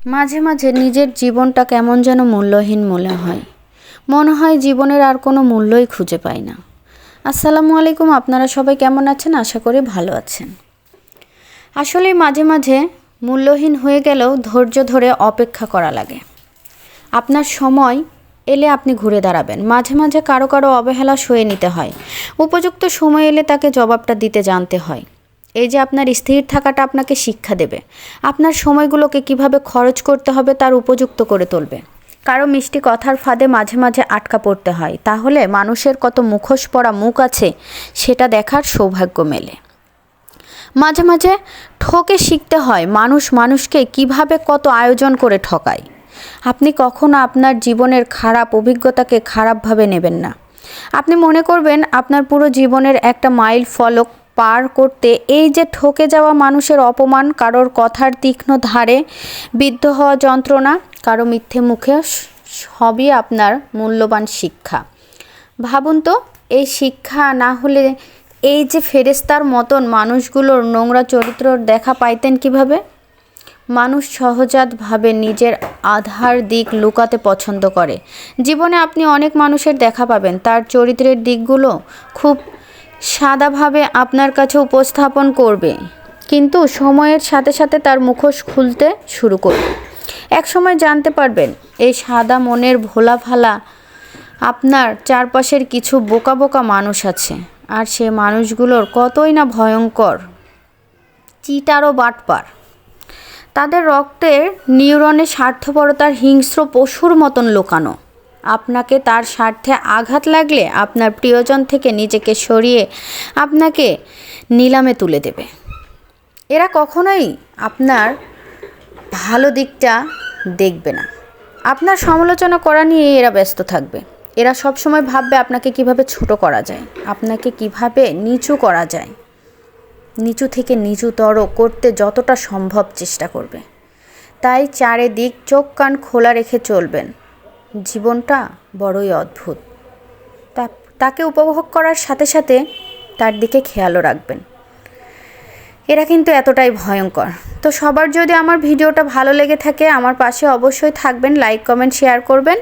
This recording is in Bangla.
মাঝে মাঝে নিজের জীবনটা কেমন যেন মূল্যহীন মনে হয় জীবনের আর কোনো মূল্যই খুঁজে পাই না। আসসালামু আলাইকুম, আপনারা সবাই কেমন আছেন? আশা করি ভালো আছেন। আসলে মাঝে মাঝে মূল্যহীন হয়ে গেলেও ধৈর্য ধরে অপেক্ষা করা লাগে। আপনার সময় এলে আপনি ঘুরে দাঁড়াবেন। মাঝে মাঝে কারো কারো অবহেলা সয়ে নিতে হয়। উপযুক্ত সময় এলে তাকে জবাবটা দিতে জানতে হয়। এই যে আপনার স্থির থাকাটা আপনাকে শিক্ষা দেবে, আপনার সময়গুলোকে কিভাবে খরচ করতে হবে তার উপযুক্ত করে তুলবে। কারো মিষ্টি কথার ফাঁদে মাঝে মাঝে আটকা পড়তে হয়, তাহলে মানুষের কত মুখোশ পরা মুখ আছে সেটা দেখার সৌভাগ্য মেলে। মাঝে মাঝে ঠকে শিখতে হয় মানুষ মানুষকে কিভাবে কত আয়োজন করে ঠকায়। আপনি কখনো আপনার জীবনের খারাপ অভিজ্ঞতাকে খারাপভাবে নেবেন না। আপনি মনে করবেন আপনার পুরো জীবনের একটা মাইল ফলক পার করতে এই যে ঠকে যাওয়া মানুষের অপমান, কারোর কথার তীক্ষ্ণ ধারে বিদ্ধ হওয়া যন্ত্রণা, কারো মিথ্যে মুখে, সবই আপনার মূল্যবান শিক্ষা। ভাবুন তো, এই শিক্ষা না হলে এই যে ফেরেশতার মতন মানুষগুলোর নোংরা চরিত্র দেখা পাইতেন কিভাবে? মানুষ সহজাতভাবে নিজের আধার দিক লুকাতে পছন্দ করে। জীবনে আপনি অনেক মানুষের দেখা পাবেন, তার চরিত্রের দিকগুলো খুব সাদাভাবে আপনার কাছে উপস্থাপন করবে, কিন্তু সময়ের সাথে সাথে তার মুখোশ খুলতে শুরু করবে। এক সময় জানতে পারবেন এই সাদা মনের ভোলা ভালা আপনার চারপাশের কিছু বোকা বোকা মানুষ আছে, আর সে মানুষগুলোর কতই না ভয়ঙ্কর, চিটার ও বাটপার। তাদের রক্তের নিউরনে স্বার্থপরতার হিংস্র পশুর মতন লুকানো। আপনাকে তার স্বার্থে আঘাত লাগলে আপনার প্রিয়জন থেকে নিজেকে সরিয়ে আপনাকে নিলামে তুলে দেবে। এরা কখনোই আপনার ভালো দিকটা দেখবে না। আপনার সমালোচনা করা নিয়ে এরা ব্যস্ত থাকবে। এরা সবসময় ভাববে আপনাকে কিভাবে ছোট করা যায়, আপনাকে কিভাবে নিচু করা যায়, নিচু থেকে নিচুতর করতে যতটা সম্ভব চেষ্টা করবে। তাই চারিদিক চোখ কান খোলা রেখে চলবেন। জীবনটা বড়ই অদ্ভুত, তাকে উপভোগ করার সাথে সাথে তার দিকে খেয়ালও রাখবেন। এরা কিন্তু এতটাই ভয়ঙ্কর। তো সবার যদি আমার ভিডিওটা ভালো লেগে থাকে, আমার পাশে অবশ্যই থাকবেন, লাইক কমেন্ট শেয়ার করবেন।